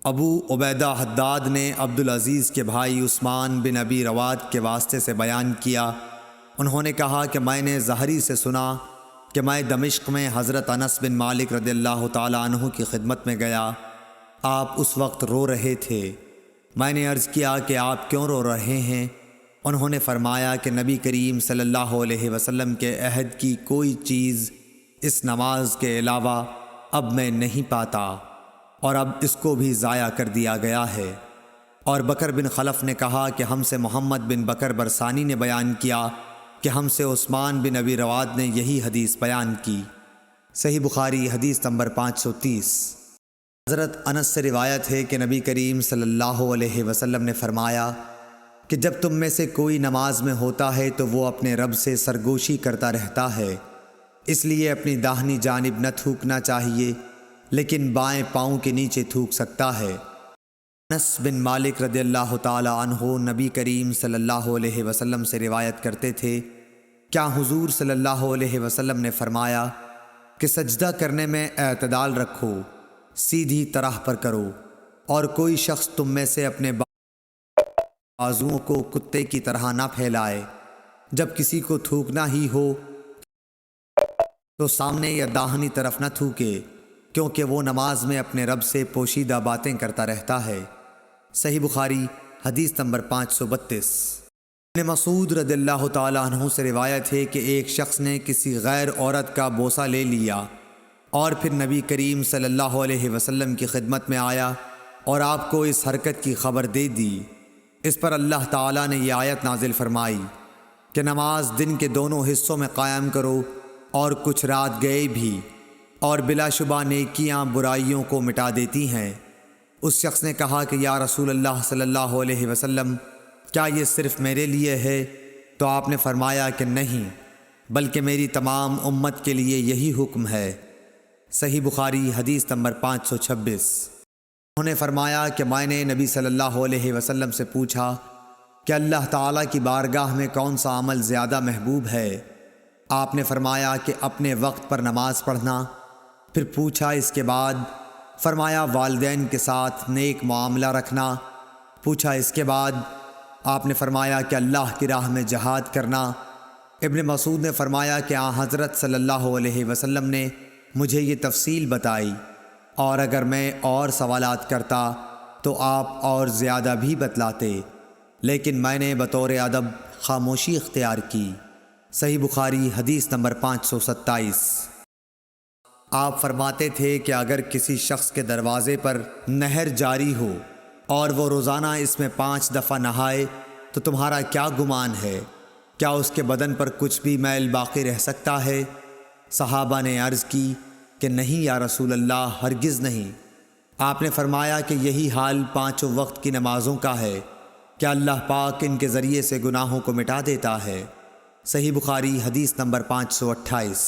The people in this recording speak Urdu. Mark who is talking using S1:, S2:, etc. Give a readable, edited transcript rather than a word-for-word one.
S1: ابو عبیدہ حداد نے عبدالعزیز کے بھائی عثمان بن ابی رواد کے واسطے سے بیان کیا، انہوں نے کہا کہ میں نے زہری سے سنا کہ میں دمشق میں حضرت انس بن مالک رضی اللہ تعالیٰ عنہ کی خدمت میں گیا، آپ اس وقت رو رہے تھے۔ میں نے عرض کیا کہ آپ کیوں رو رہے ہیں؟ انہوں نے فرمایا کہ نبی کریم صلی اللہ علیہ وسلم کے عہد کی کوئی چیز اس نماز کے علاوہ اب میں نہیں پاتا، اور اب اس کو بھی ضائع کر دیا گیا ہے۔ اور بکر بن خلف نے کہا کہ ہم سے محمد بن بکر برسانی نے بیان کیا کہ ہم سے عثمان بن ابی رواد نے یہی حدیث بیان کی۔ صحیح بخاری حدیث نمبر 530۔ حضرت انس سے روایت ہے کہ نبی کریم صلی اللہ علیہ وسلم نے فرمایا کہ جب تم میں سے کوئی نماز میں ہوتا ہے تو وہ اپنے رب سے سرگوشی کرتا رہتا ہے، اس لیے اپنی داہنی جانب نہ تھوکنا چاہیے، لیکن بائیں پاؤں کے نیچے تھوک سکتا ہے۔ انس بن مالک رضی اللہ تعالی عنہ نبی کریم صلی اللہ علیہ وسلم سے روایت کرتے تھے، کیا حضور صلی اللہ علیہ وسلم نے فرمایا کہ سجدہ کرنے میں اعتدال رکھو، سیدھی طرح پر کرو، اور کوئی شخص تم میں سے اپنے بازوؤں کو کتے کی طرح نہ پھیلائے، جب کسی کو تھوکنا ہی ہو تو سامنے یا داہنی طرف نہ تھوکے، کیونکہ وہ نماز میں اپنے رب سے پوشیدہ باتیں کرتا رہتا ہے۔ صحیح بخاری حدیث نمبر 532۔ ابن مسعود رضی اللہ تعالیٰ عنہ سے روایت ہے کہ ایک شخص نے کسی غیر عورت کا بوسہ لے لیا اور پھر نبی کریم صلی اللہ علیہ وسلم کی خدمت میں آیا اور آپ کو اس حرکت کی خبر دے دی۔ اس پر اللہ تعالیٰ نے یہ آیت نازل فرمائی کہ نماز دن کے دونوں حصوں میں قائم کرو اور کچھ رات گئے بھی، اور بلا شبہ نیکیاں برائیوں کو مٹا دیتی ہیں۔ اس شخص نے کہا کہ یا رسول اللہ صلی اللہ علیہ وسلم، کیا یہ صرف میرے لیے ہے؟ تو آپ نے فرمایا کہ نہیں، بلکہ میری تمام امت کے لیے یہی حکم ہے۔ صحیح بخاری حدیث نمبر 526۔ انہوں نے فرمایا کہ میں نے نبی صلی اللہ علیہ وسلم سے پوچھا کہ اللہ تعالیٰ کی بارگاہ میں کون سا عمل زیادہ محبوب ہے؟ آپ نے فرمایا کہ اپنے وقت پر نماز پڑھنا۔ پھر پوچھا اس کے بعد؟ فرمایا والدین کے ساتھ نیک معاملہ رکھنا۔ پوچھا اس کے بعد؟ آپ نے فرمایا کہ اللہ کی راہ میں جہاد کرنا۔ ابن مسعود نے فرمایا کہ حضرت صلی اللہ علیہ وسلم نے مجھے یہ تفصیل بتائی، اور اگر میں اور سوالات کرتا تو آپ اور زیادہ بھی بتلاتے، لیکن میں نے بطور ادب خاموشی اختیار کی۔ صحیح بخاری حدیث نمبر 527۔ آپ فرماتے تھے کہ اگر کسی شخص کے دروازے پر نہر جاری ہو اور وہ روزانہ اس میں 5 دفعہ نہائے تو تمہارا کیا گمان ہے؟ کیا اس کے بدن پر کچھ بھی میل باقی رہ سکتا ہے؟ صحابہ نے عرض کی کہ نہیں یا رسول اللہ، ہرگز نہیں۔ آپ نے فرمایا کہ یہی حال 5 وقت کی نمازوں کا ہے، کیا اللہ پاک ان کے ذریعے سے گناہوں کو مٹا دیتا ہے۔ صحیح بخاری حدیث نمبر 528۔